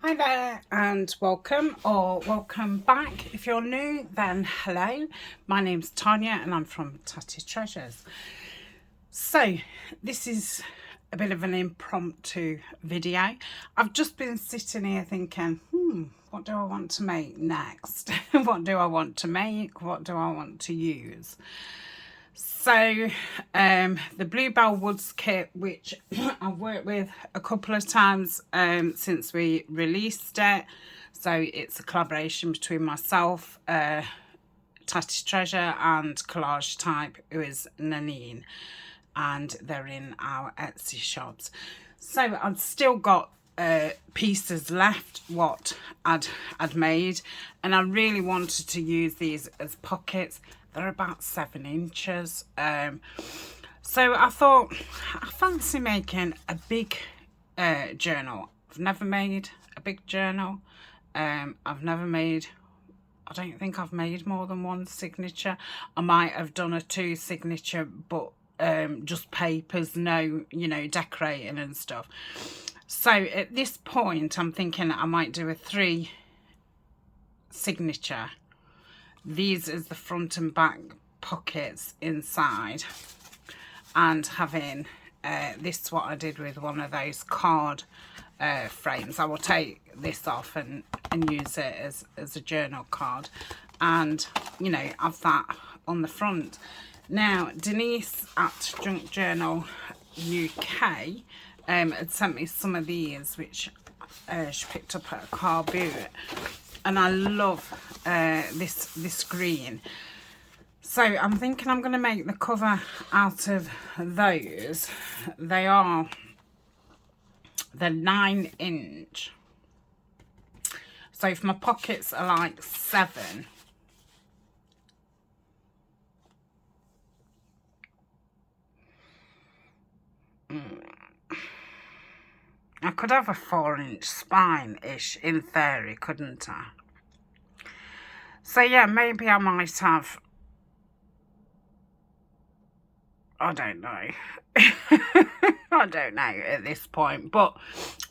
Hi there and welcome or welcome back. If you're new, then hello. My name's Tanya and I'm from Tatty Treasures. So this is a bit of an impromptu video. I've just been sitting here thinking, what do I want to make next? What do I want to make? What do I want to use? So the BlueBell Woods kit, which I've worked with a couple of times since we released it. So it's a collaboration between myself, Tatty Treasure, and Collage Type, who is Nanine, and they're in our Etsy shops. So I've still got pieces left what I'd made, and I really wanted to use these as pockets. They're about 7 inches. So I thought, I fancy making a big journal. I've never made a big journal. I don't think I've made more than one signature. I might have done a 2 signature, but just papers, no, decorating and stuff. So at this point, I'm thinking I might do a 3 signature. These is the front and back pockets inside, and having this, what I did with one of those card frames. I will take this off and use it as a journal card, and have that on the front. Now Denise at Junk Journal UK had sent me some of these, which she picked up at a car boot, and I love this green. So I'm thinking I'm going to make the cover out of those. They're 9 inch. So if my pockets are like 7, I could have a 4-inch spine-ish in theory, couldn't I? So yeah, maybe I might have, I don't know. I don't know at this point, but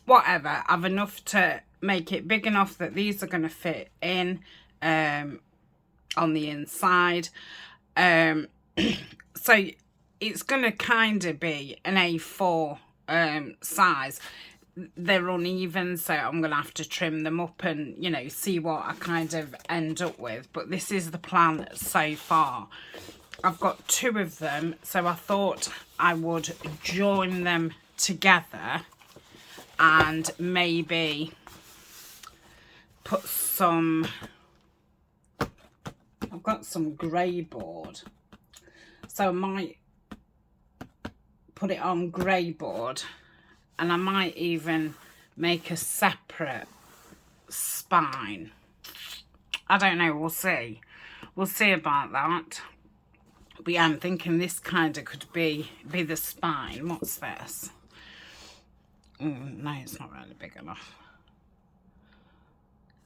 whatever. I've enough to make it big enough that these are going to fit in on the inside. So it's going to kind of be an A4 size. They're uneven, so I'm going to have to trim them up and, see what I kind of end up with. But this is the plan so far. I've got 2 of them, so I thought I would join them together and maybe put some... I've got some grey board, so I might put it on grey board. And I might even make a separate spine. I don't know, we'll see. We'll see about that. But yeah, I'm thinking this kind of could be the spine. What's this? No, it's not really big enough.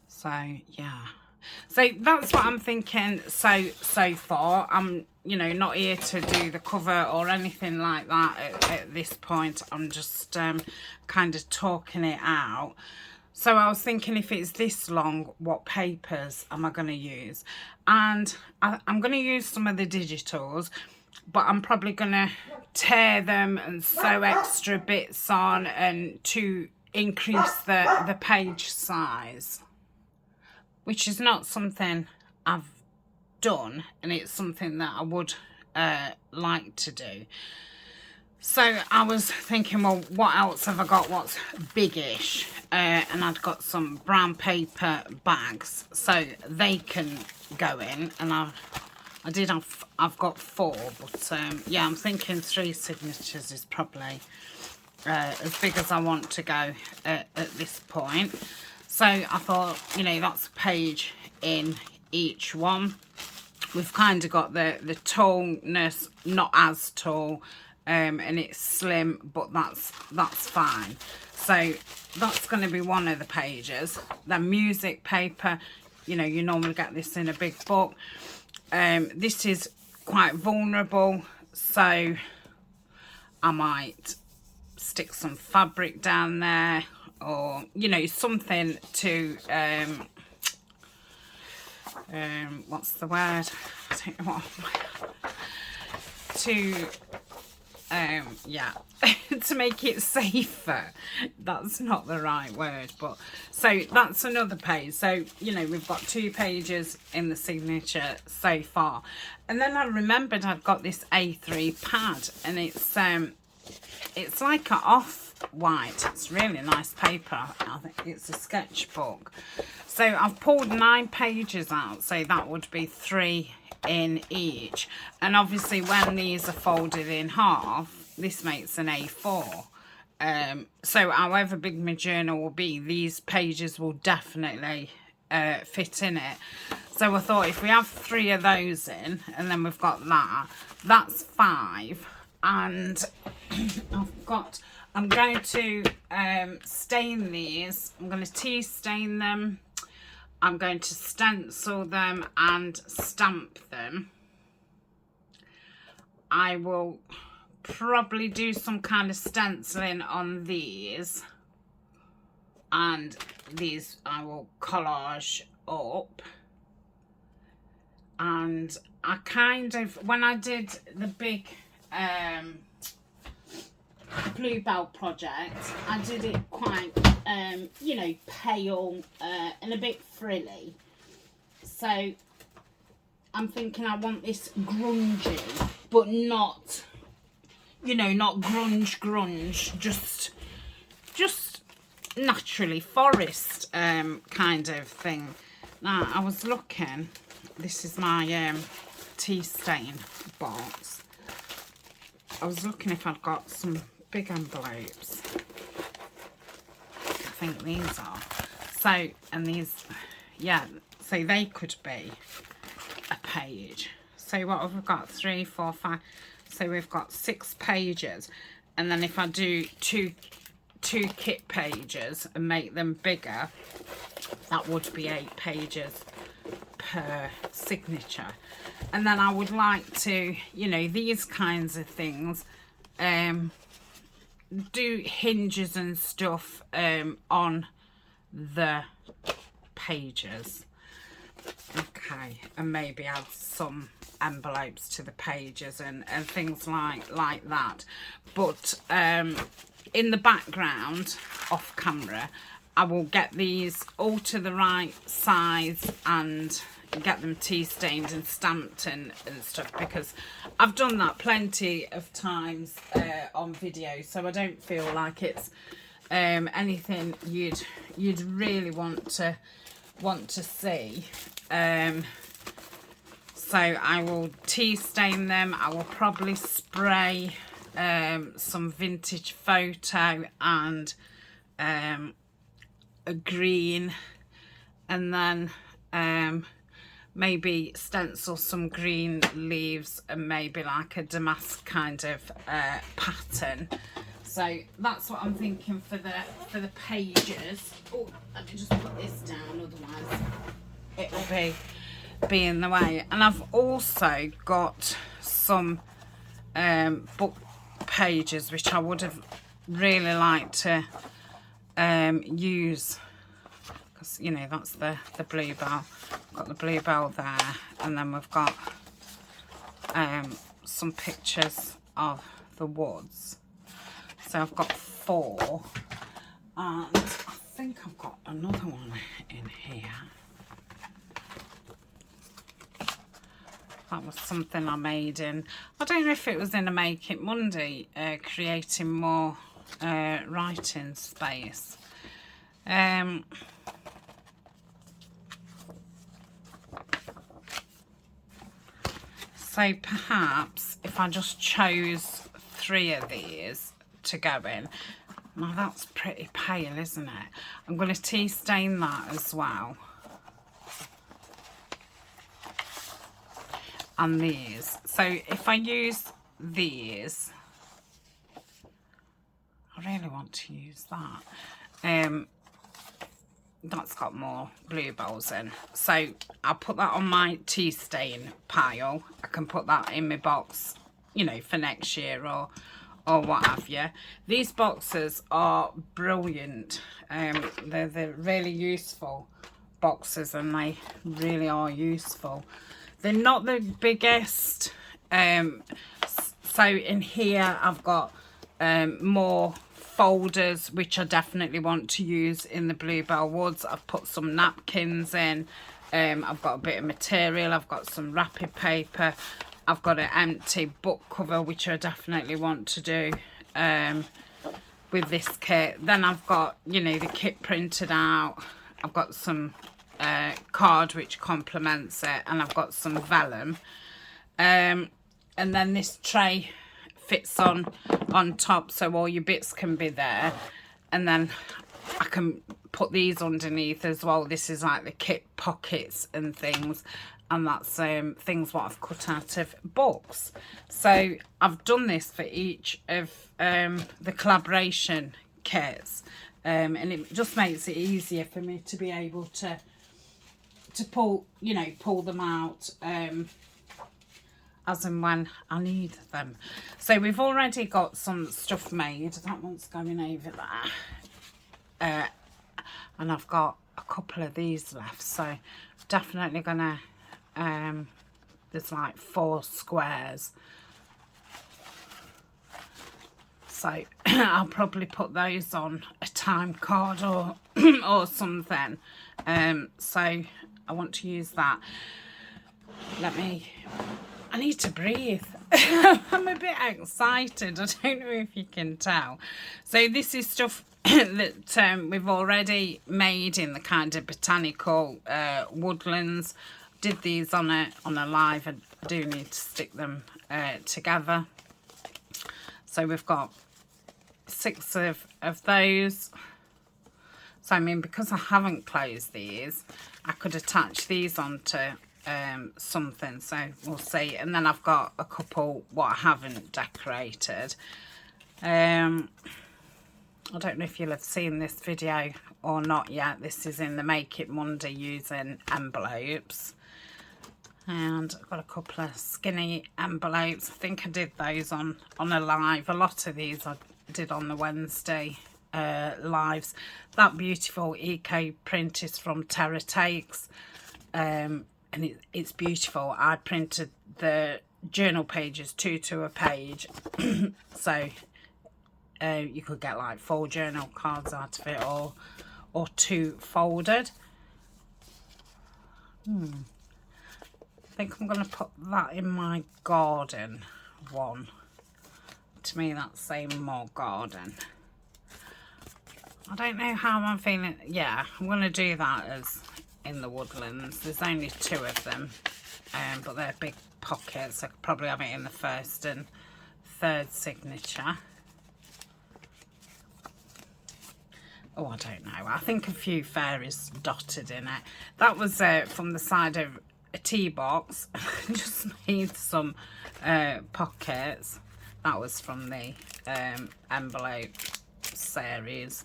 So, yeah. So that's what I'm thinking so far. I'm, not here to do the cover or anything like that at this point. I'm just kind of talking it out. So I was thinking, if it's this long, what papers am I going to use? And I'm going to use some of the digitals, but I'm probably going to tear them and sew extra bits on and to increase the page size, which is not something I've done, and it's something that I would like to do. So I was thinking, well, what else have I got what's biggish? And I'd got some brown paper bags, so they can go in. And I've got 4, but yeah, I'm thinking 3 signatures is probably as big as I want to go at this point. So I thought, that's a page in each one. We've kind of got the tallness, not as tall, and it's slim, but that's fine. So that's going to be one of the pages. The music paper, you normally get this in a big book. This is quite vulnerable, so I might stick some fabric down there, or, you know, something to, what's the word? I don't know what, to, yeah, to make it safer. That's not the right word, but so that's another page. So, you know, we've got 2 pages in the signature so far. And then I remembered I'd got this A3 pad, and it's like an off-white. It's really nice paper. I think it's a sketchbook. So I've pulled 9 pages out, so that would be 3 in each. And obviously when these are folded in half, this makes an A4. So however big my journal will be, these pages will definitely fit in it. So I thought if we have 3 of those in, and then we've got that, that's 5. And I'm going to stain these. I'm going to tea stain them. I'm going to stencil them and stamp them. I will probably do some kind of stenciling on these. And these I will collage up. And I kind of, when I did the big BlueBell project, I did it quite, you know, pale and a bit frilly. So I'm thinking I want this grungy, but not, you know, not grunge, just naturally forest kind of thing. Now I was looking, this is my tea stain box. I was looking if I'd got some big envelopes. I think these are. So, and these, yeah, so they could be a page. So what have we got? 3, 4, 5. So we've got 6 pages. And then if I do two kit pages and make them bigger, that would be 8 pages per signature. And then I would like to, you know, these kinds of things, do hinges and stuff on the pages. Okay, and maybe add some envelopes to the pages and things like that. But in the background, off camera, I will get these all to the right size and get them tea stained and stamped and stuff, because I've done that plenty of times on video, so I don't feel like it's anything you'd really want to see. So I will tea stain them. I will probably spray some vintage photo and a green, and then maybe stencil some green leaves and maybe like a damask kind of pattern. So that's what I'm thinking for the pages. Oh, let me just put this down, otherwise it will be in the way. And I've also got some book pages which I would have really liked to use, because, you know, that's the BlueBell. Got the BlueBell there, and then we've got some pictures of the woods. So I've got 4, and I think I've got another one in here. That was something I made in, I don't know if it was in a Make It Monday, creating more writing space. So perhaps if I just chose 3 of these to go in. Now that's pretty pale, isn't it? I'm going to tea stain that as well. And these. So if I use these, I really want to use that. That's got more BlueBells in. So I'll put that on my tea stain pile. I can put that in my box, you know, for next year or what have you. These boxes are brilliant. They're really useful boxes, and they really are useful. They're not the biggest. So in here I've got more folders, which I definitely want to use in the BlueBell Woods. I've put some napkins in. I've got a bit of material. I've got some wrapping paper. I've got an empty book cover, which I definitely want to do with this kit. Then I've got, you know, the kit printed out. I've got some card which complements it, and I've got some vellum. And then this tray fits on top, so all your bits can be there. And then I can put these underneath as well. This is like the kit pockets and things, and that's things what I've cut out of books. So I've done this for each of the collaboration kits, and it just makes it easier for me to be able to pull, you know, pull them out as and when I need them. So we've already got some stuff made. That one's going over there. And I've got a couple of these left. So definitely gonna, there's like 4 squares. So I'll probably put those on a time card or or something. So I want to use that. I need to breathe. I'm a bit excited. I don't know if you can tell. So this is stuff that we've already made in the kind of botanical woodlands. Did these on a live. I do need to stick them together. So we've got 6 of those. So I mean, because I haven't closed these, I could attach these onto something, so we'll see. And then I've got a couple what I haven't decorated. I don't know if you'll have seen this video or not yet. This is in the Make It Monday using envelopes, and I've got a couple of skinny envelopes. I think I did those on a live. A lot of these I did on the Wednesday lives. That beautiful eco print is from Terra Takes, and it's beautiful. I printed the journal pages 2 to a page, so you could get like 4 journal cards out of it, or 2 folded. I think I'm going to put that in my garden one. To me, that's saying more garden. I don't know how I'm feeling. Yeah, I'm going to do that as in the woodlands. There's only 2 of them, but they're big pockets. I could probably have it in the 1st and 3rd signature. Oh, I don't know. I think a few fairies dotted in it. That was from the side of a tea box. Just made some pockets. That was from the envelope series,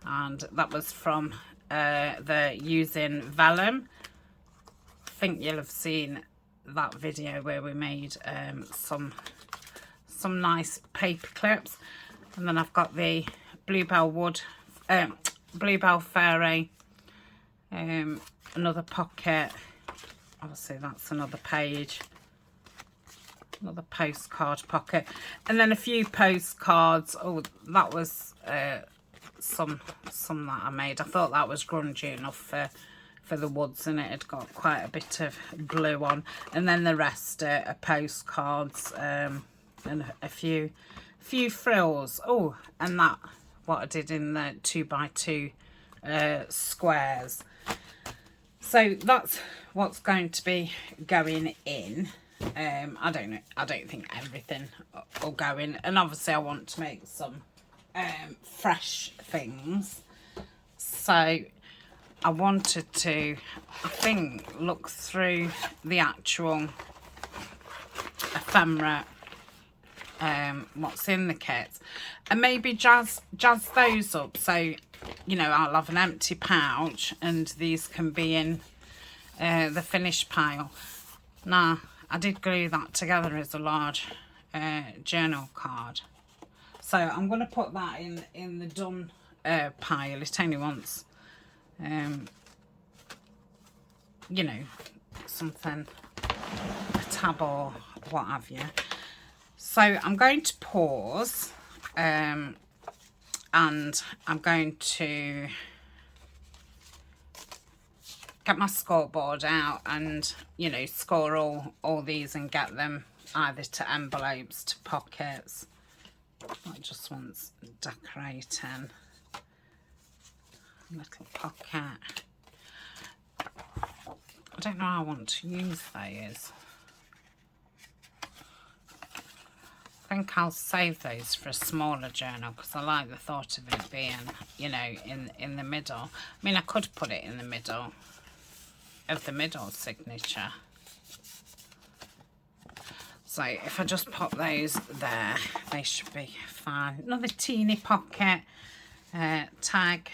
and that was from the using vellum. I think you'll have seen that video where we made some nice paper clips. And then I've got the BlueBell Wood, BlueBell Fairy, another pocket. Obviously that's another page, another postcard pocket, and then a few postcards. Oh, that was some that I made. I thought that was grungy enough for the woods, and it had got quite a bit of blue on. And then the rest are postcards, and a few frills. Oh, and that what I did in the 2x2 squares. So that's what's going to be going in. I don't know. I don't think everything will go in, and obviously I want to make some fresh things. So I wanted to, I think, look through the actual ephemera, what's in the kit, and maybe jazz those up. So, you know, I'll have an empty pouch, and these can be in the finished pile. Now, I did glue that together as a large journal card. So I'm going to put that in the done pile. It only wants, you know, something, a tab or what have you. So I'm going to pause, and I'm going to get my scoreboard out and, you know, score all these and get them either to envelopes, to pockets. That just wants decorating. Little pocket. I don't know how I want to use those. I think I'll save those for a smaller journal because I like the thought of it being, you know, in the middle. I mean, I could put it in the middle of the middle signature. So if I just pop those there, they should be fine. Another teeny pocket tag.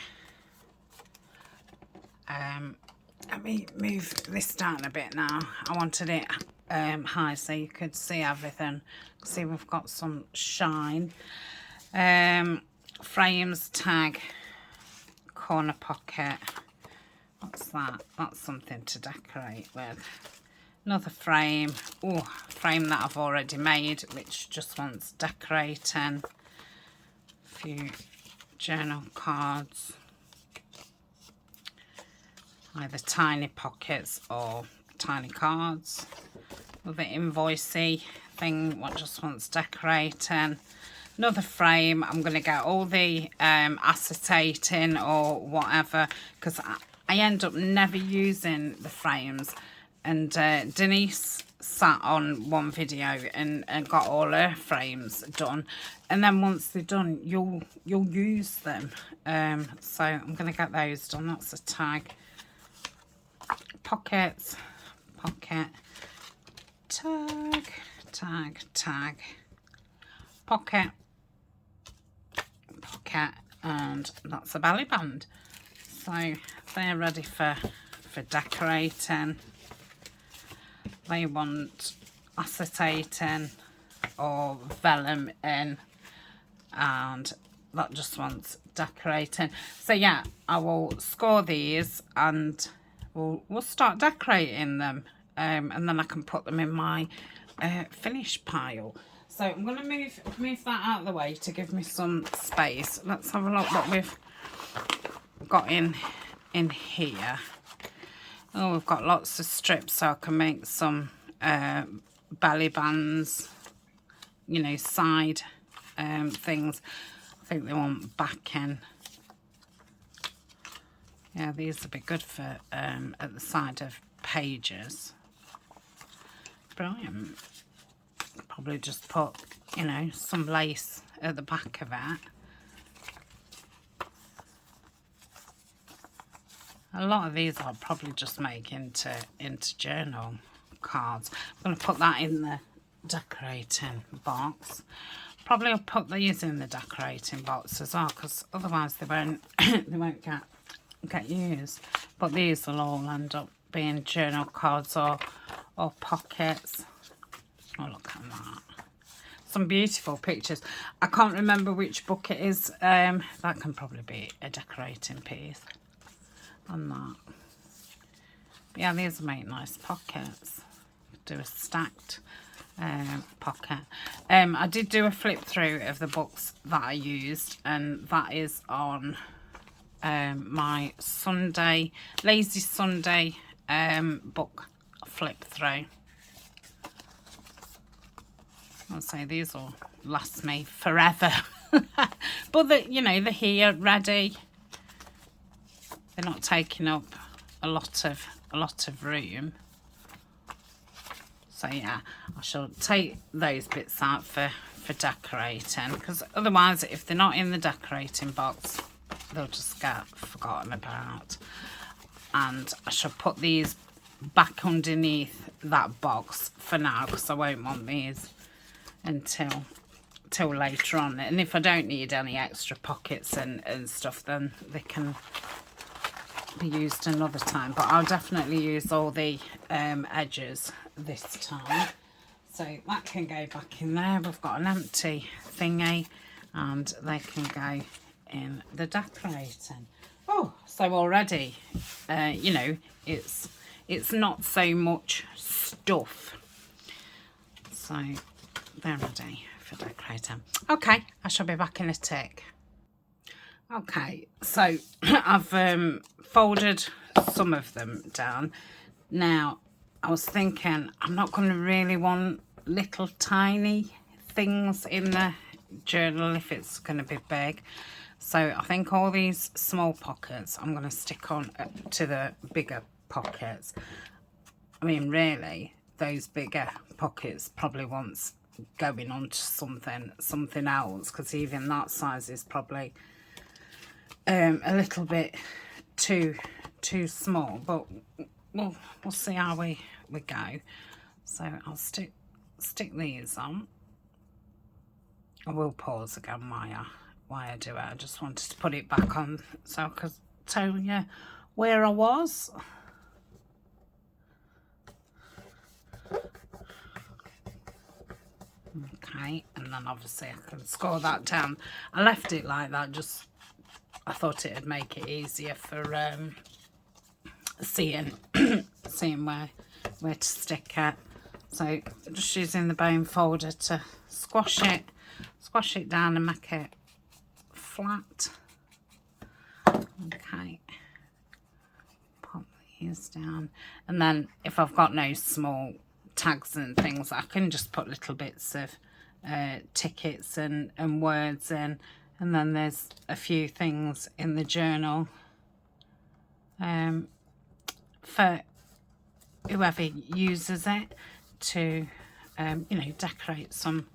Let me move this down a bit now. I wanted it high so you could see everything. See, we've got some shine. Frames tag, corner pocket. What's that? That's something to decorate with. Another frame. Oh, frame that I've already made, which just wants decorating. A few journal cards. Either tiny pockets or tiny cards. Another invoicey thing, what just wants decorating. Another frame. I'm going to get all the acetate in or whatever, because I end up never using the frames. And Denise sat on one video and got all her frames done. And then once they're done, you'll use them. So I'm going to get those done. That's a tag. Pockets, pocket, tag, tag, tag, pocket, pocket, and that's a belly band. So they're ready for decorating. They want acetate in or vellum in, and that just wants decorating. So yeah, I will score these and we'll start decorating them, and then I can put them in my finish pile. So I'm going to move that out of the way to give me some space. Let's have a look what we've got in here. Oh, we've got lots of strips, so I can make some belly bands, you know, side things. I think they want backing. Yeah, these would be good for at the side of pages. Brilliant. Probably just put, you know, some lace at the back of it. A lot of these I'll probably just make into journal cards. I'm going to put that in the decorating box. Probably I'll put these in the decorating box as well, because otherwise they won't they won't get used. But these will all end up being journal cards or pockets. Oh, look at that. Some beautiful pictures. I can't remember which book it is. That can probably be a decorating piece. On that. Yeah, these make nice pockets. Do a stacked pocket. I did do a flip through of the books that I used, and that is on my Sunday, Lazy Sunday book flip through. I'll say these will last me forever. But you know, they're here ready. They're not taking up a lot of room. So yeah, I shall take those bits out for decorating, because otherwise if they're not in the decorating box, they'll just get forgotten about. And I shall put these back underneath that box for now, because I won't want these until later on. And if I don't need any extra pockets and stuff, then they can be used another time. But I'll definitely use all the edges this time. So that can go back in there. We've got an empty thingy and they can go in the decorating. Oh, so already, you know, it's not so much stuff. So they're ready for decorating. Okay, I shall be back in a tick. Okay, so I've folded some of them down. Now, I was thinking I'm not going to really want little tiny things in the journal if it's going to be big. So I think all these small pockets I'm going to stick on to the bigger pockets. I mean, really, those bigger pockets probably wants going on to something else, because even that size is probably a little bit too small, but we'll see how we go. So I'll stick these on. I will pause again while I do it. I just wanted to put it back on so I could tell you where I was. Okay, and then obviously I can score that down. I left it like that, just I thought it'd make it easier for seeing where to stick it. So just using the bone folder to squash it down and make it flat. Okay, pop these down, and then if I've got no small tags and things, I can just put little bits of tickets and words in, and then there's a few things in the journal for whoever uses it to you know, decorate some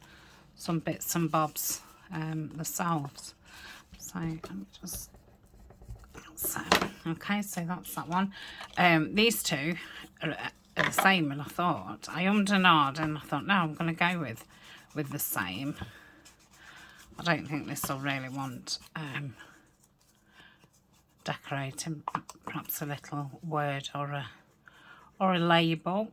bits and bobs themselves. So I'm just okay, so that's that one. These two are the same, and I thought I ummed and ahed, and I thought no, I'm going to go with the same. I don't think this will really want decorating. Perhaps a little word or a label.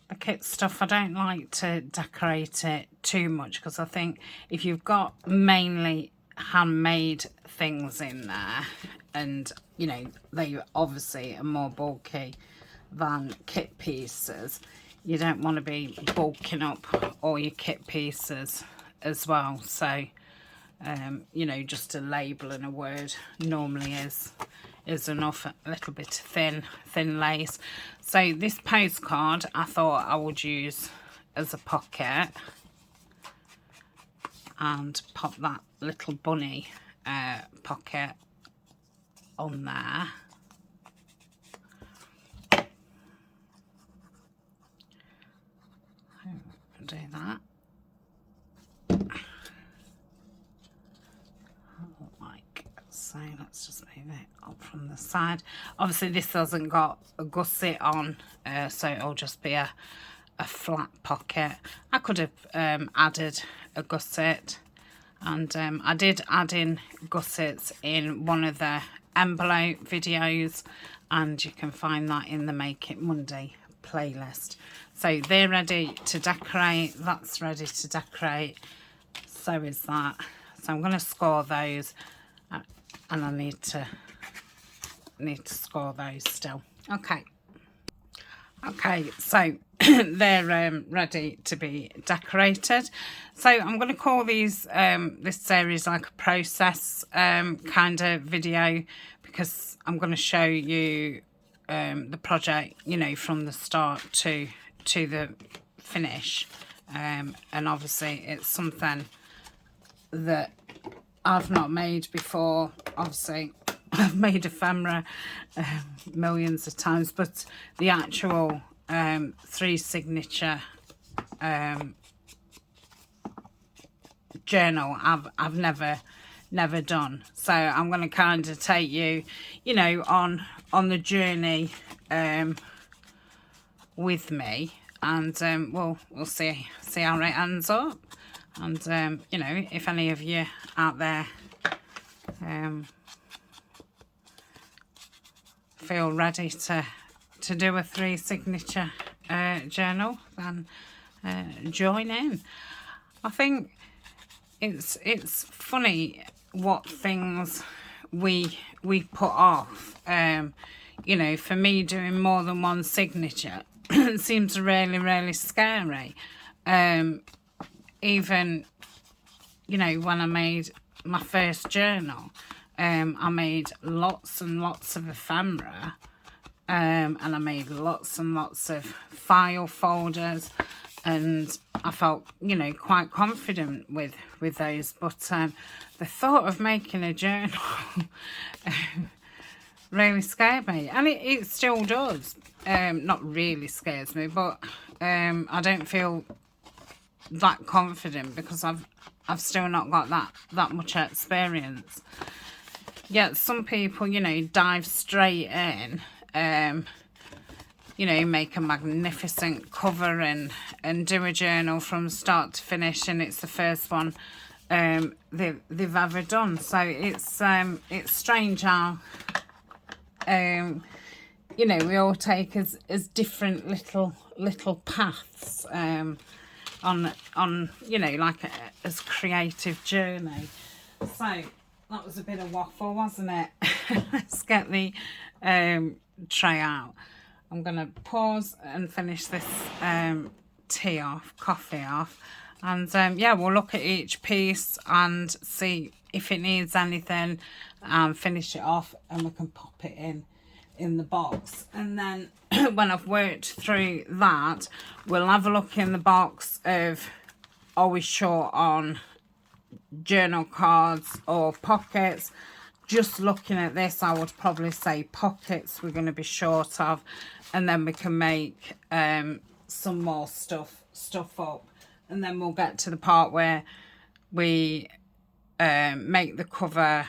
The kit stuff, I don't like to decorate it too much, because I think if you've got mainly handmade things in there, and you know, they obviously are more bulky than kit pieces, you don't want to be bulking up all your kit pieces as well. So you know, just a label and a word normally is enough. A little bit of thin lace. So this postcard I thought I would use as a pocket, and pop that little bunny pocket on there. Do that. Like so, let's just move it up from the side. Obviously this hasn't got a gusset on, so it'll just be a flat pocket. I could have added a gusset, and I did add in gussets in one of the envelope videos, and you can find that in the Make It Monday playlist. So they're ready to decorate, that's ready to decorate, so is that. So I'm going to score those, and I need to score those still. Okay, so they're ready to be decorated. So I'm going to call these this series like a process kind of video, because I'm going to show you the project, you know, from the start to the finish, and obviously it's something that I've not made before. Obviously I've made ephemera millions of times, but the actual 3 signature journal I've never done. So I'm going to kind of take you, you know, on the journey with me, and we'll see how it ends up. And you know, if any of you feel ready to do a 3 signature journal, then join in. I think it's funny what things we put off. You know, for me, doing more than 1 signature seems really scary. Even, you know, when I made my first journal, I made lots and lots of ephemera, and I made lots and lots of file folders, and I felt, you know, quite confident with those. But the thought of making a journal really scared me, and it still does. Not really scares me, but I don't feel that confident because I've still not got that much experience. Yet some people, you know, dive straight in, you know, make a magnificent cover and do a journal from start to finish, and it's the first one they've ever done. So it's strange how you know, we all take as different little paths on you know, like as creative journey. So that was a bit of waffle, wasn't it? Let's get the tray out. I'm gonna pause and finish this coffee off, and yeah, we'll look at each piece and see if it needs anything, and finish it off, and we can pop it in the box. And then when I've worked through that, we'll have a look in the box of, are we short on journal cards or pockets. Just looking at this, I would probably say pockets we're going to be short of, and then we can make some more stuff up, and then we'll get to the part where we make the cover,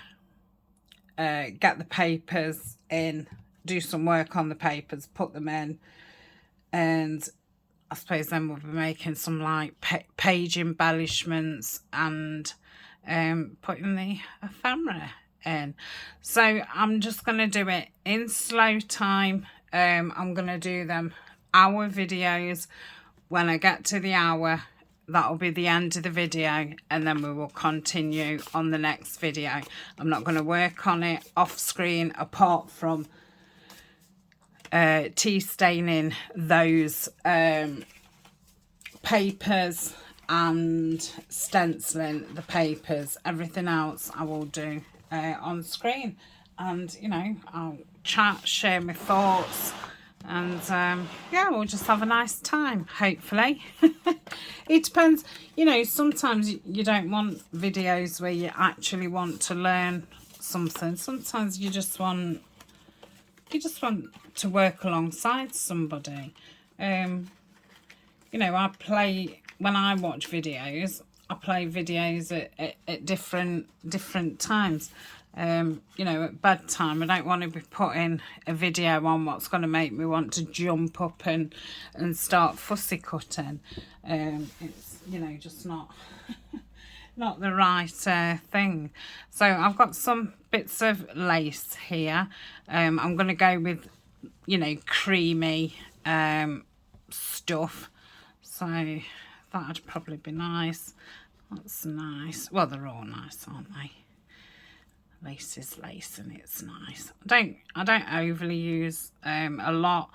get the papers in, do some work on the papers, put them in, and I suppose then we'll be making some like page embellishments and putting the ephemera in. So I'm just going to do it in slow time. I'm going to do them hour videos. When I get to the hour, that'll be the end of the video, and then we will continue on the next video. I'm not going to work on it off screen apart from tea staining those papers and stenciling the papers. Everything else I will do on screen, and you know, I'll chat, share my thoughts, and yeah, we'll just have a nice time, hopefully. It depends, you know, sometimes you don't want videos where you actually want to learn something. Sometimes you just want to work alongside somebody. You know, when I watch videos, I play videos at different times. You know, at bedtime, I don't want to be putting a video on what's going to make me want to jump up and start fussy cutting. It's, you know, just not not the right thing. So I've got some bits of lace here. I'm going to go with, you know, creamy stuff. So that'd probably be nice. That's nice. Well, they're all nice, aren't they? Lace is lace, and it's nice. I don't overly use a lot,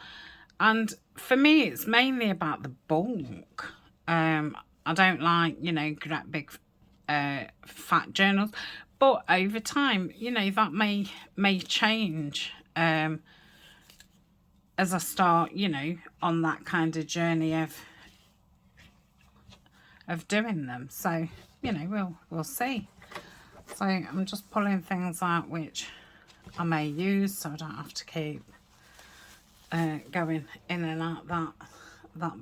and for me it's mainly about the bulk. I don't like, you know, great big fat journals, but over time, you know, that may change as I start, you know, on that kind of journey of doing them. So, you know, we'll see. So I'm just pulling things out which I may use, so I don't have to keep going in and out that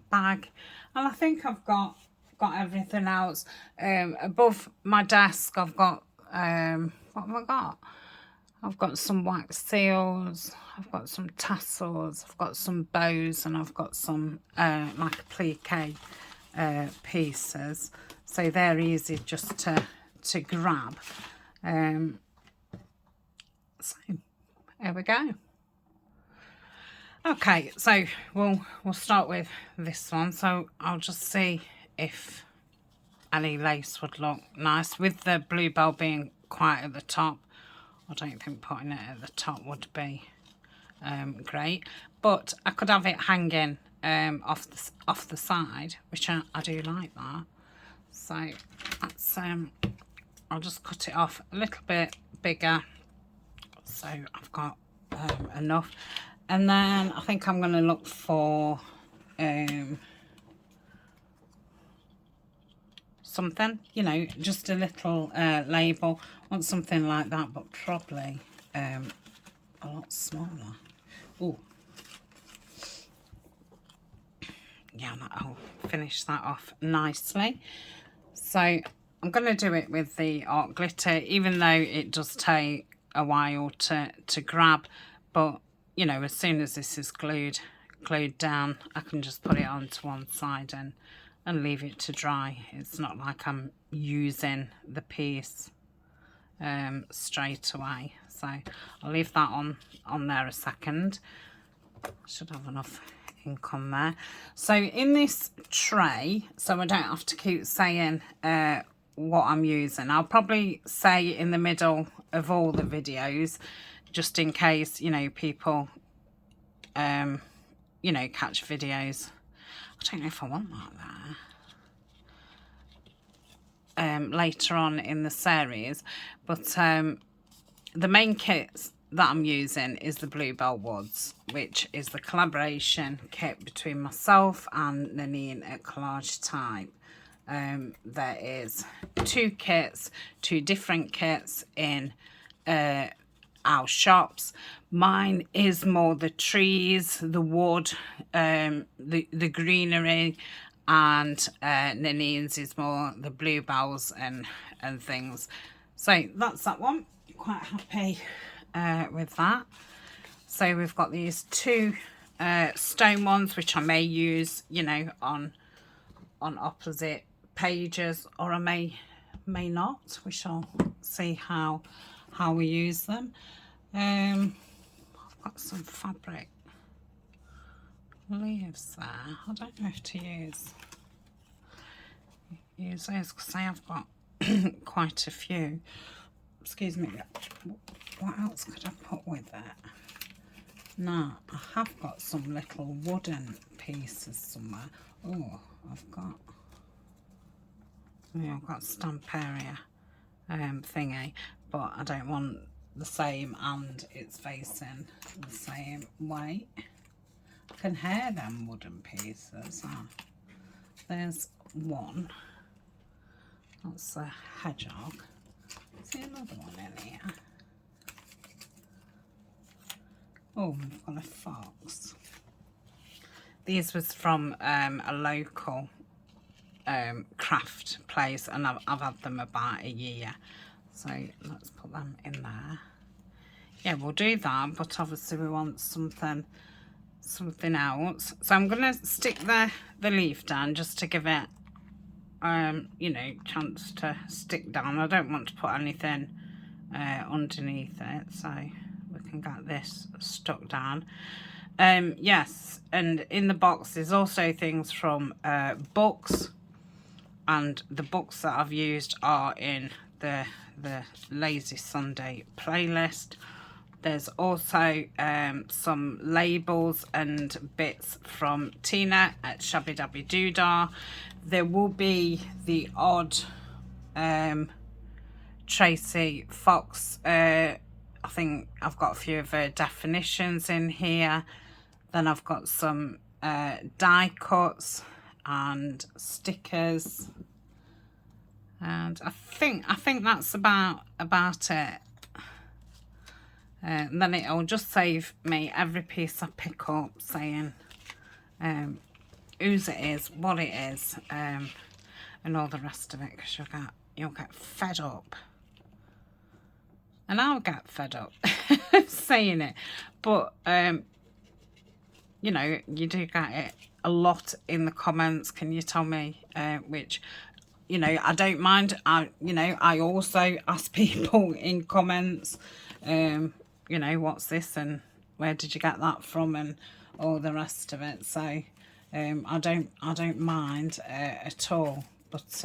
bag. And I think I've got everything else. Above my desk, I've got what have I got? I've got some wax seals, I've got some tassels, I've got some bows, and I've got some like applique pieces. So they're easy just to grab. So here we go. Okay, so we'll start with this one. So I'll just see if any lace would look nice with the BlueBell being quite at the top. I don't think putting it at the top would be great, but I could have it hanging off the side, which I do like that. So that's I'll just cut it off a little bit bigger, so I've got enough. And then I think I'm going to look for something, you know, just a little label. I want something like that, but probably a lot smaller. Oh, yeah, I'll finish that off nicely. So I'm going to do it with the art glitter, even though it does take a while to grab. But, you know, as soon as this is glued down, I can just put it onto one side and leave it to dry. It's not like I'm using the piece straight away. So I'll leave that on there a second. Should have enough ink on there. So in this tray, so I don't have to keep saying what I'm using, I'll probably say in the middle of all the videos, just in case, you know, people you know, catch videos. I don't know if I want that there later on in the series, but the main kits that I'm using is the BlueBell Woods, which is the collaboration kit between myself and Nanine at Collage Type. There is two different kits in our shops. Mine is more the trees, the wood, the greenery, and Nanine's is more the bluebells and things. So that's that one. Quite happy with that. So we've got these two stone ones, which I may use, you know, on opposite pages, or I may not. We shall see how we use them. I've got some fabric leaves there. I don't know if to use those because I have got quite a few. Excuse me. What else could I put with it? No, I have got some little wooden pieces somewhere. Oh, I've got stamp area thingy, but I don't want the same and it's facing the same way. I can hear them wooden pieces. Oh, there's one. That's a hedgehog. See another one in here. Oh, we've got a fox. These was from a local craft place, and I've had them about a year. So let's put them in there. Yeah, we'll do that, but obviously we want something else. So I'm gonna stick the leaf down just to give it you know, chance to stick down. I don't want to put anything underneath it, so we can get this stuck down. Yes, and in the box there's also things from books, and the books that I've used are in the Lazy Sunday playlist. There's also some labels and bits from Tina at Shabby Dabby Doodah. There will be the odd Tracy Fox. I think I've got a few of her definitions in here. Then I've got some die cuts and stickers. And I think that's about it. And then it'll just save me every piece I pick up saying whose it is, what it is, and all the rest of it, because you'll get fed up. And I'll get fed up saying it. But you know, you do get it a lot in the comments. Can you tell me which? You know, I don't mind. I also ask people in comments, you know, what's this and where did you get that from and all the rest of it. So I don't mind at all. But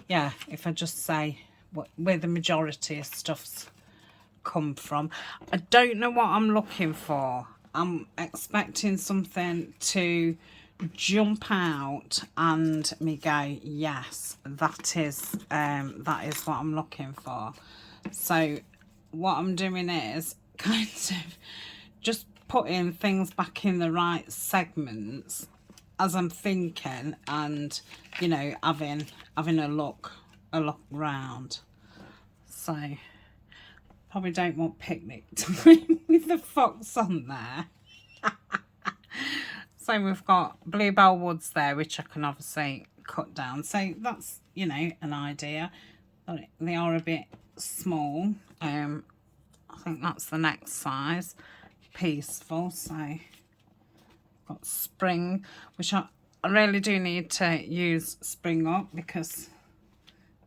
yeah, if I just say where the majority of stuff's come from. I don't know what I'm looking for. I'm expecting something to jump out and me go, yes, that is what I'm looking for. So what I'm doing is kind of just putting things back in the right segments as I'm thinking, and you know, having a look round. So probably don't want picnic time with the fox on there. So we've got BlueBell Woods there, which I can obviously cut down. So that's, you know, an idea. They are a bit small. I think that's the next size. Peaceful. So got spring, which I really do need to use spring up, because,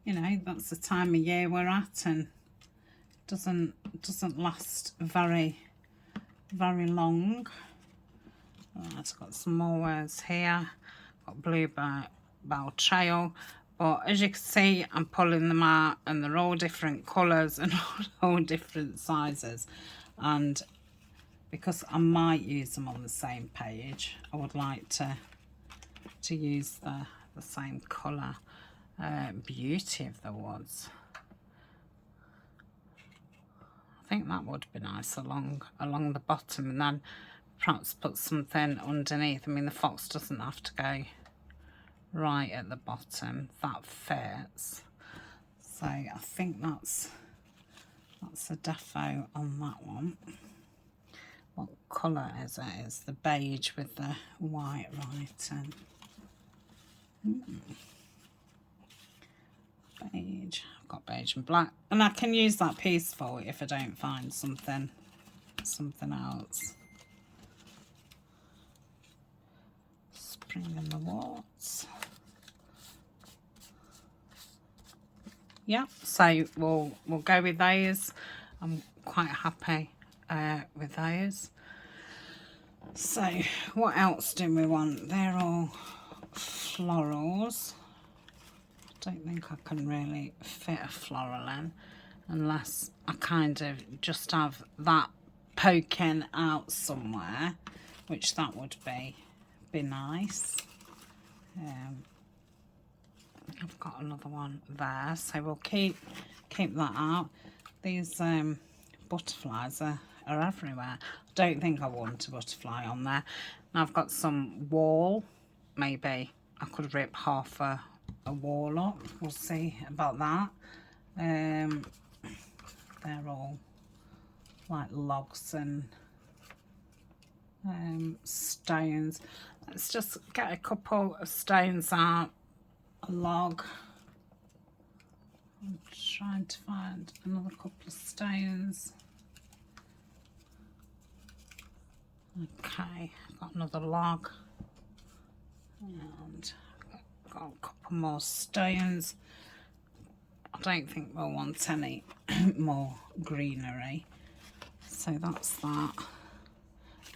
you know, that's the time of year we're at, and doesn't last very long. Right, I've got some more words here. Got BlueBell Trail, but as you can see, I'm pulling them out, and they're all different colours and all different sizes. And because I might use them on the same page, I would like to use the same colour. Beauty of the Woods. I think that would be nice along the bottom, and then perhaps put something underneath. I mean, the fox doesn't have to go right at the bottom. That fits. So I think that's a defo on that one. What colour is it? It's the beige with the white writing. Beige. I've got beige and black, and I can use that peaceful if I don't find something else. Spring in the Woods. Yeah, so we'll go with those. I'm quite happy with those. So what else do we want? They're all florals. I don't think I can really fit a floral in unless I kind of just have that poking out somewhere, which that would be nice. I've got another one there, so we'll keep that out. These butterflies are everywhere. I don't think I want a butterfly on there. Now I've got some wall. Maybe I could rip half a wall up. We'll see about that. They're all like logs and stones. Let's just get a couple of stones out. A log. I'm trying to find another couple of stones. Okay, got another log, and got a couple more stones. I don't think we'll want any more greenery, so that's that.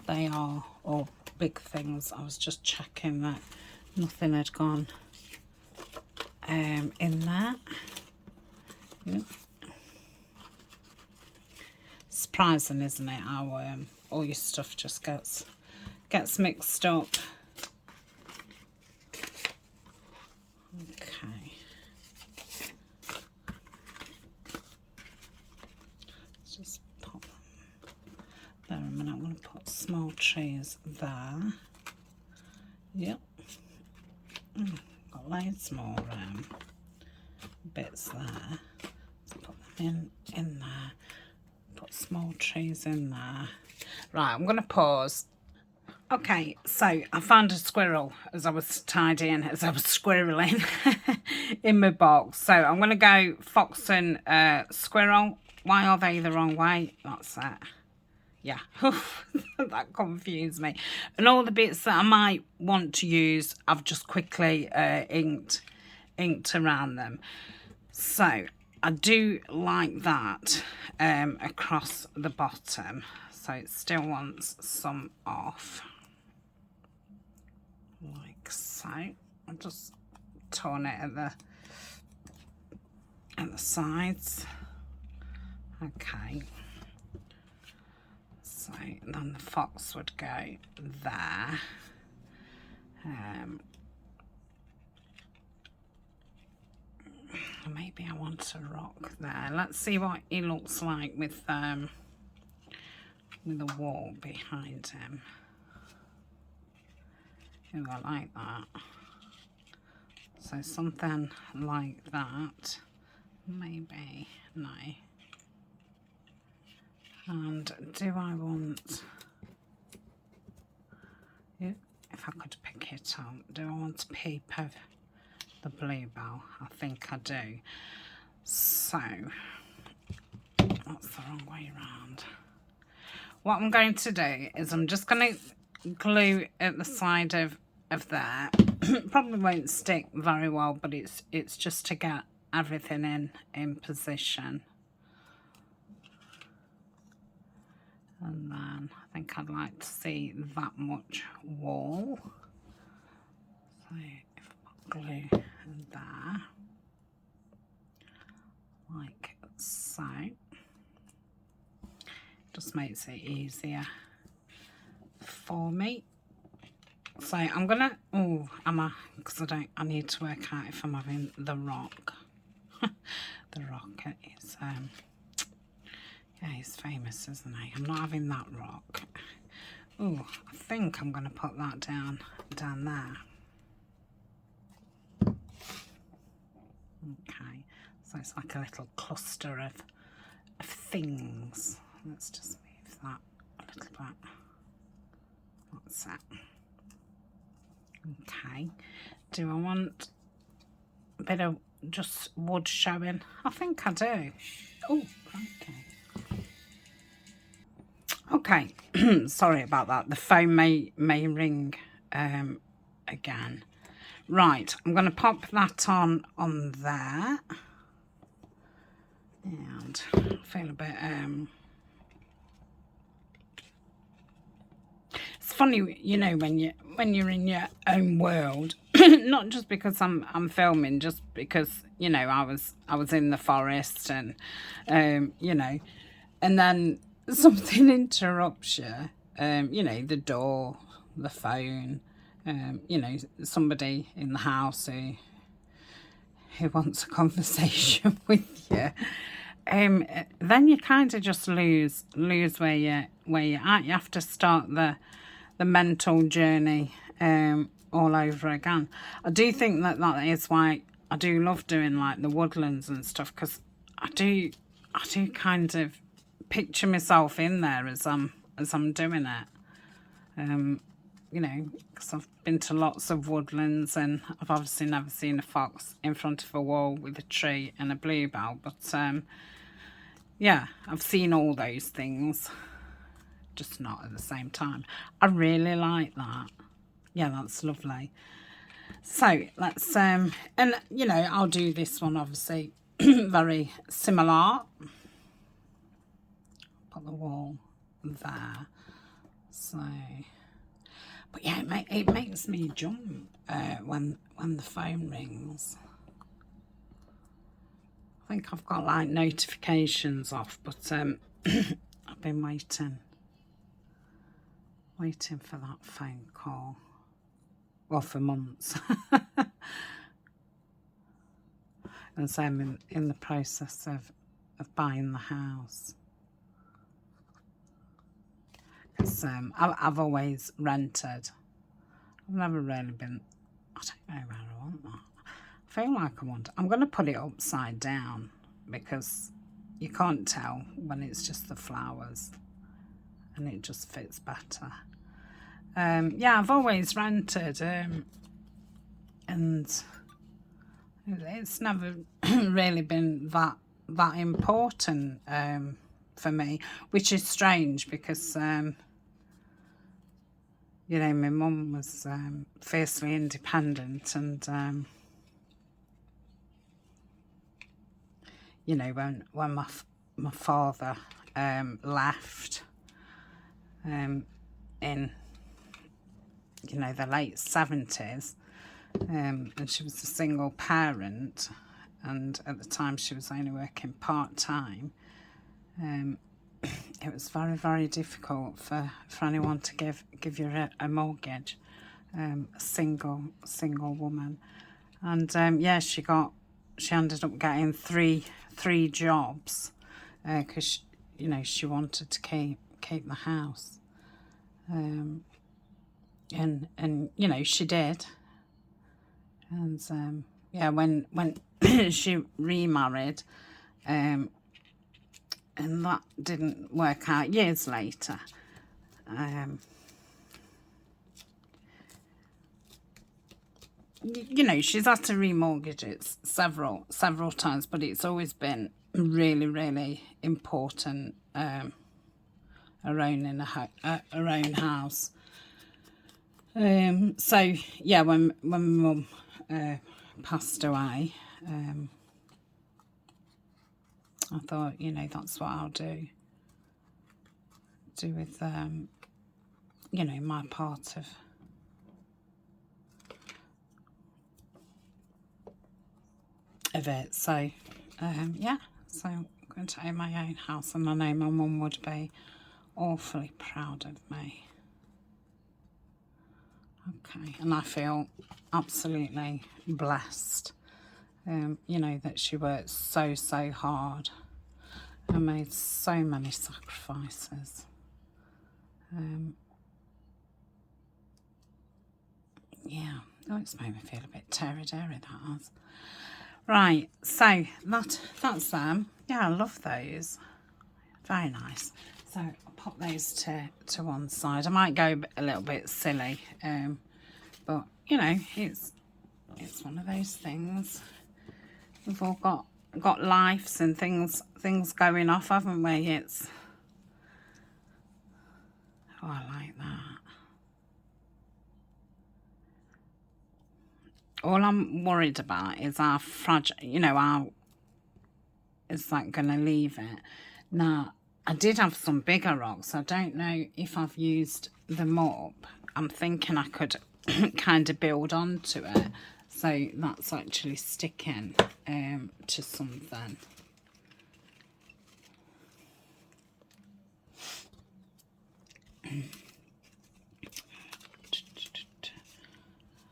They are all big things. I was just checking that nothing had gone in there. Yep. Surprising, isn't it, how all your stuff just gets mixed up. Okay. Let's just pop there a minute. I'm going to put small trees there. Yep. Got loads more bits there. Let's put them in there. Put small trees in there. Right, I'm going to pause. Okay, so I found a squirrel as I was tidying, as I was squirreling in my box. So I'm going to go fox and squirrel. Why are they the wrong way? That's it. Yeah, that confused me. And all the bits that I might want to use, I've just quickly inked around them. So I do like that across the bottom. So it still wants some off. like so. I'll just torn it at the sides. Okay. So then the fox would go there. Maybe I want a rock there. Let's see what he looks like with a wall behind him. Oh, I like that. So something like that. Maybe. No. And do I want... If I could pick it up, do I want a peep of the bluebell? I think I do. So, that's the wrong way around. What I'm going to do is I'm just going to glue at the side of there. Probably won't stick very well, but it's just to get everything in position. And then I think I'd like to see that much wall. So if I glue there, like so, just makes it easier for me. So I'm gonna, because I need to work out if I'm having the rock. The rock is, yeah, he's famous, isn't he? I'm not having that rock. Oh, I think I'm going to put that down there. Okay, so it's like a little cluster of things. Let's just move that a little bit. What's that? Okay, do I want a bit of just wood showing? I think I do. Oh, okay. Okay, sorry about that. The phone may ring again. Right, I'm going to pop that on there. And I feel a bit... It's funny, you know, when you're in your own world, not just because I'm filming, just because, you know, I was in the forest and, you know, and then something interrupts you, you know, the door, the phone, you know, somebody in the house who wants a conversation with you. Then you kind of just lose where you're at. You have to start the mental journey all over again. I do think that is why I do love doing like the woodlands and stuff, because I do kind of picture myself in there as I'm doing it. You know, because I've been to lots of woodlands and I've obviously never seen a fox in front of a wall with a tree and a bluebell, but yeah, I've seen all those things, just not at the same time. I really like that. Yeah, that's lovely. So let's and you know, I'll do this one obviously very similar. Put the wall there. So, but yeah, it makes me jump when the phone rings. I think I've got like notifications off, but I've been waiting for that phone call. Well, for months. And so I'm in the process of buying the house. Because I've always rented. I've never really been... I don't know where I want that. I feel like I'm going to put it upside down, because you can't tell when it's just the flowers. And it just fits better. Yeah, I've always rented, and it's never really been that important for me, which is strange because you know, my mum was fiercely independent, and you know, when my father left in you know, the late 70s, and she was a single parent, and at the time she was only working part-time. It was very, very difficult for anyone to give you a mortgage, a single woman. And yeah, she ended up getting three jobs, because you know, she wanted to keep the house, and you know, she did. And yeah, when she remarried, and that didn't work out years later. You know, she's had to remortgage it several times, but it's always been really, really important, her owning her own house. So yeah, when Mum passed away, I thought, you know, that's what I'll do with you know, my part of it. So yeah, so I'm going to own my own house, and I know my mum would be awfully proud of me. Okay, and I feel absolutely blessed, you know, that she worked so hard and made so many sacrifices. Yeah, oh, it's made me feel a bit teary-dairy, that has. Right, so that's them. Yeah, I love those. Very nice. So I'll pop those to one side. I might go a little bit silly, but you know, it's one of those things. We've all got lives and things going off, haven't we? It's, oh, I like that. All I'm worried about is how fragile, you know, how is that going to leave it. Now, I did have some bigger rocks. I don't know if I've used them up. I'm thinking I could kind of build onto it. So that's actually sticking to something.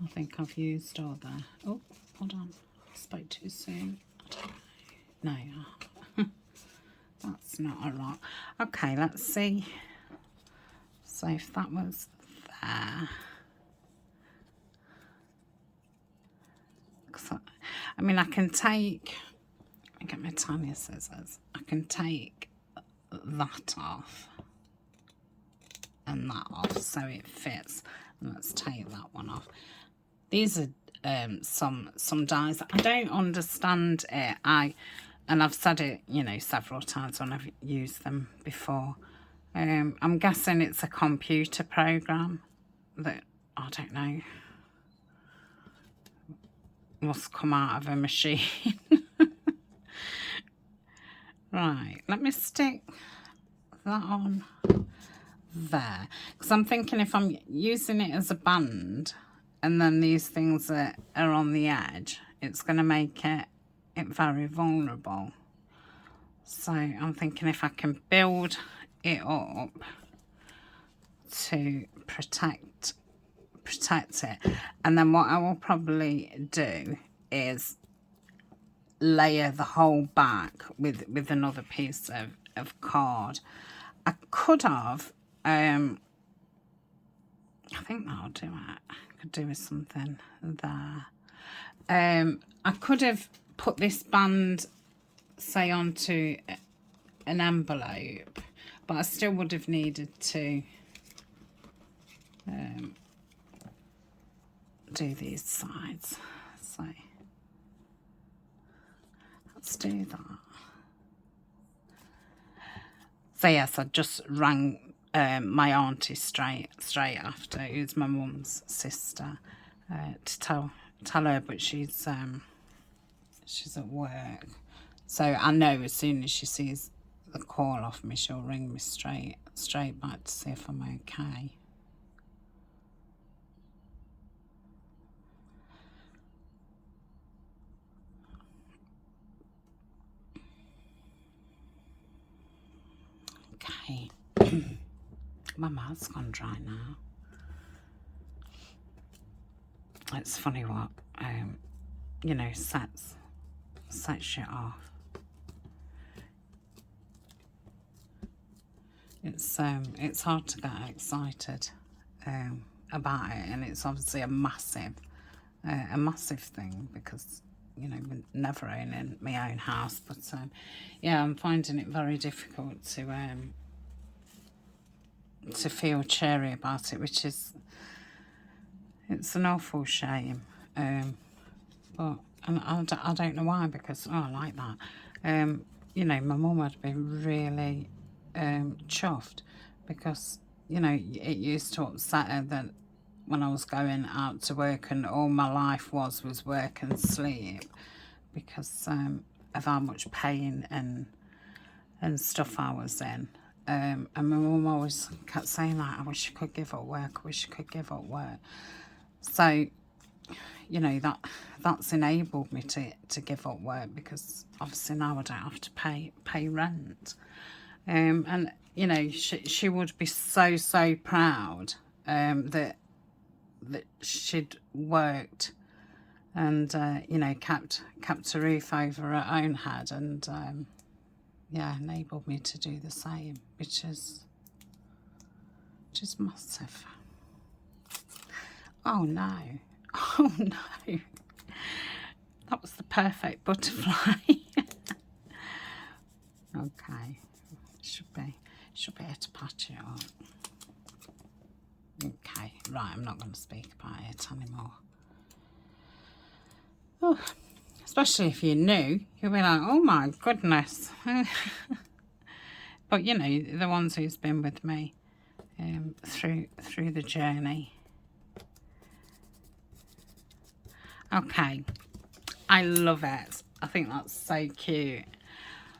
I think I've used all the... Oh, hold on. I spoke too soon. No, that's not a rock. Okay, let's see. So if that was there... I mean, I can take... Let me get my tiny scissors. I can take that off and that off so it fits. Let's take that one off. These are some dies. I don't understand it. And I've said it, you know, several times when I've used them before. I'm guessing it's a computer program that, I don't know, must come out of a machine. Right, let me stick that on there, because I'm thinking if I'm using it as a band and then these things are on the edge, it's going to make it very vulnerable. So I'm thinking if I can build it up to protect it, and then what I will probably do is layer the whole back with another piece of card. I could have I think that'll do it. I could do with something there. I could have put this band, say, onto an envelope, but I still would have needed to do these sides. So let's do that. So yes, I just rang my auntie straight after, who's my mum's sister, to tell her, but she's at work. So I know as soon as she sees the call off me, she'll ring me straight back to see if I'm okay. Okay. My mouth's gone dry now. It's funny what, you know, sets shit off. It's hard to get excited about it, and it's obviously a massive thing because, you know, we're never owning my own house. But yeah, I'm finding it very difficult to feel cheery about it, which is, it's an awful shame. But and I don't know why, because I like that. You know, my mum would be really chuffed, because, you know, it used to upset her that when I was going out to work and all my life was work and sleep, because of how much pain and stuff I was in. And my mum always kept saying that, I wish I could give up work, I wish I could give up work. So, you know, that's enabled me to give up work, because obviously now I don't have to pay rent. And, you know, she would be so proud that she'd worked and, you know, kept a roof over her own head, and, yeah, enabled me to do the same, which is massive. Oh no, oh no, that was the perfect butterfly. Okay, should be able to patch it up. Okay, right, I'm not going to speak about it anymore. Oh, especially if you're new, you'll be like, oh my goodness. But, you know, the ones who's been with me through the journey. Okay, I love it. I think that's so cute.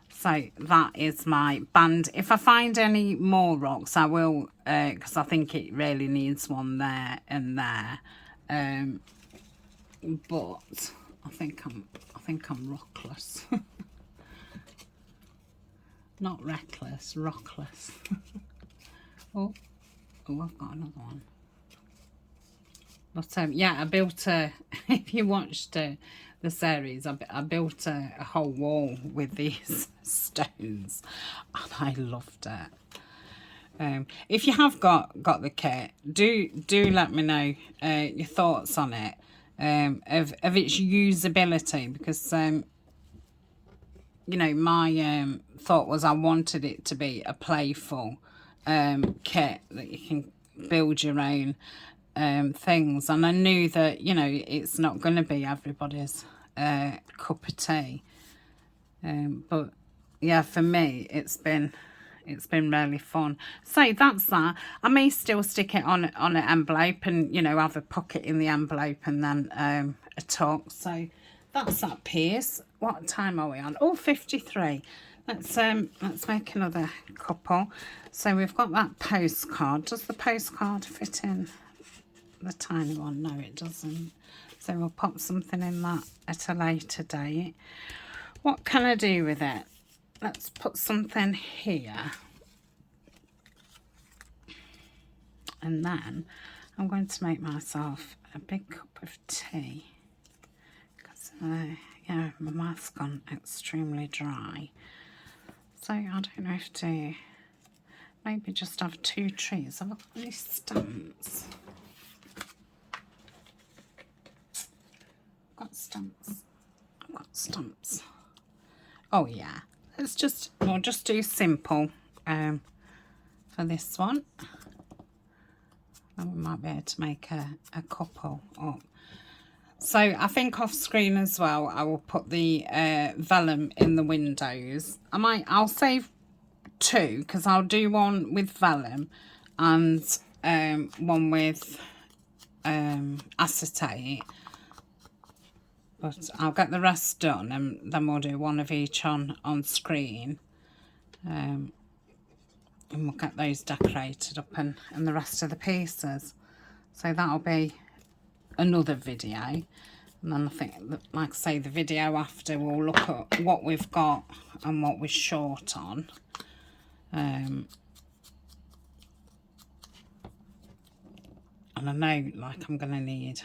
So that is my band. If I find any more rocks, I will, because I think it really needs one there and there. But I think I'm rockless. Not reckless, rockless. oh, I've got another one. But yeah, I built a. If you watched the series, I built a whole wall with these stones, and I loved it. If you have got the kit, do let me know your thoughts on it, of its usability, because you know, my thought was I wanted it to be a playful kit that you can build your own things, and I knew that, you know, it's not going to be everybody's cup of tea, but yeah, for me it's been really fun. So that's that. I may still stick it on an envelope, and, you know, have a pocket in the envelope, and then a tuck. So that's that piece. What time are we on? Oh, 53. Let's make another couple. So we've got that postcard. Does the postcard fit in the tiny one? No, it doesn't. So we'll pop something in that at a later date. What can I do with it? Let's put something here. And then I'm going to make myself a big cup of tea, because yeah, my mouth's gone extremely dry. So I don't know if to maybe just have 2 trees. Have I got any stamps? I've got stamps. Oh yeah, we'll just do simple for this one. And we might be able to make a couple up. So I think off screen as well, I will put the vellum in the windows. I'll save 2, because I'll do one with vellum and one with acetate. But I'll get the rest done, and then we'll do one of each on screen. And we'll get those decorated up, and the rest of the pieces. So that'll be another video. And then I think, like I say, the video after we'll look at what we've got and what we're short on. And I know, like, I'm going to need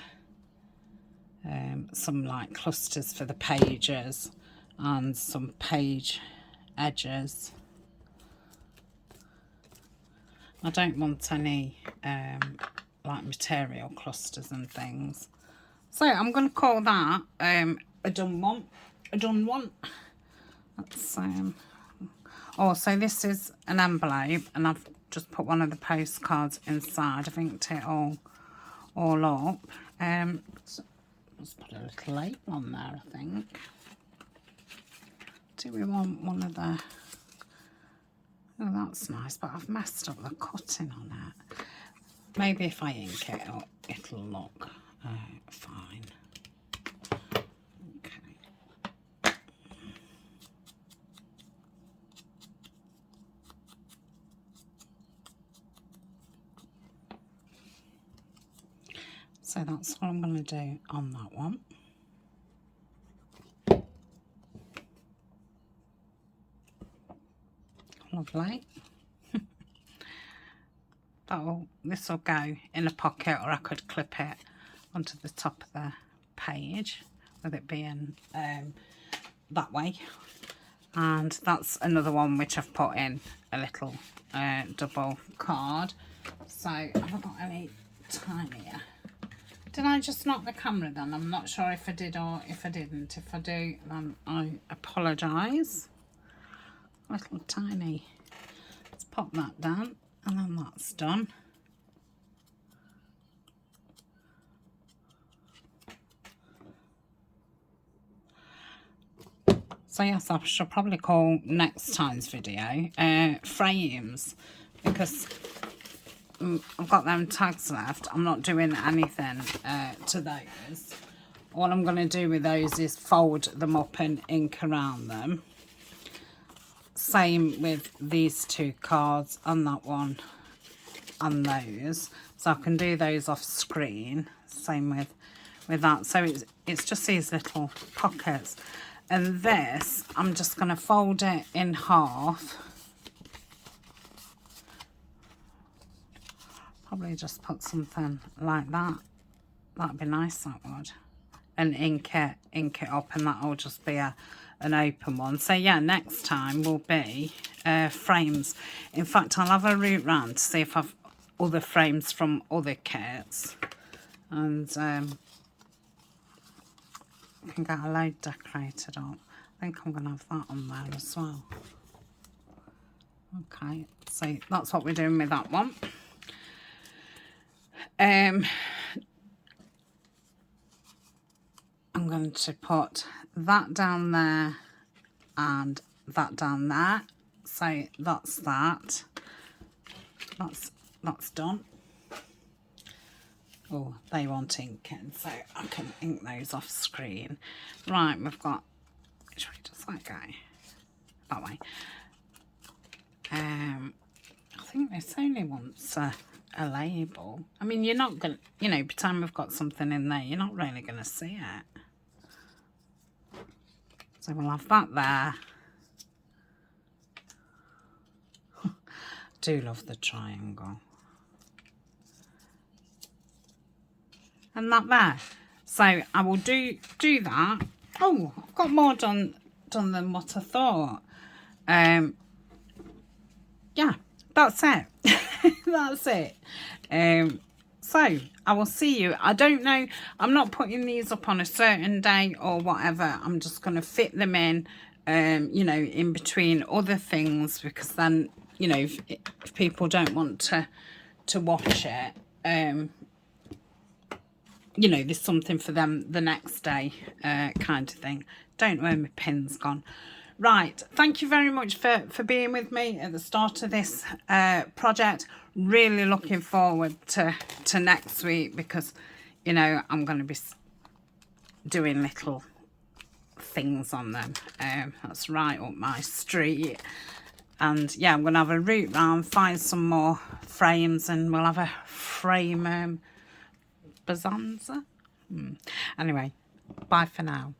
some, like, clusters for the pages and some page edges. I don't want any, like, material clusters and things. So I'm going to call that a done one. A done one. That's, oh, so this is an envelope, and I've just put one of the postcards inside. I've inked it all up. So let's put a little label on there, I think. Do we want one of the... Oh, that's nice, but I've messed up the cutting on it. Maybe if I ink it up, it'll look fine. Okay. So that's what I'm going to do on that one. Lovely. This will go in a pocket, or I could clip it onto the top of the page with it being that way. And that's another one which I've put in a little double card. So have I got any tinier? Did I just knock the camera then? I'm not sure if I did or if I didn't. If I do, then I apologise. Little tiny. Let's pop that down, and then that's done. So yes, I should probably call next time's video frames, because I've got them tags left. I'm not doing anything to those. All I'm going to do with those is fold them up and ink around them. Same with these two cards and that one and those. So I can do those off screen. Same with that. So it's just these little pockets. And this, I'm just going to fold it in half. Probably just put something like that. That'd be nice, that would. And ink it up, and that'll just be an open one. So yeah, next time will be frames. In fact, I'll have a route round to see if I've other frames from other kits. And I can get a load decorated up. I think I'm going to have that on there as well. Okay, so that's what we're doing with that one. I'm going to put that down there and that down there. So that's that. That's done. Oh, they want inking, so I can ink those off screen. Right, we've got, which way does that go? That way. I think this only wants a label. I mean, you're not going to, you know, by the time we've got something in there, you're not really going to see it. So we'll have that there. Do love the triangle. And that there. So I will do that. Oh, I've got more done than what I thought. Yeah, that's it. That's it. So I will see you. I don't know, I'm not putting these up on a certain day or whatever. I'm just going to fit them in, you know, in between other things, because then, you know, if people don't want to watch it, you know, there's something for them the next day, kind of thing. Don't know where my pin's gone. Right, thank you very much for being with me at the start of this project. Really looking forward to next week, because, you know, I'm going to be doing little things on them. That's right up my street. And yeah, I'm going to have a route round, find some more frames, and we'll have a frame bonanza. Anyway, bye for now.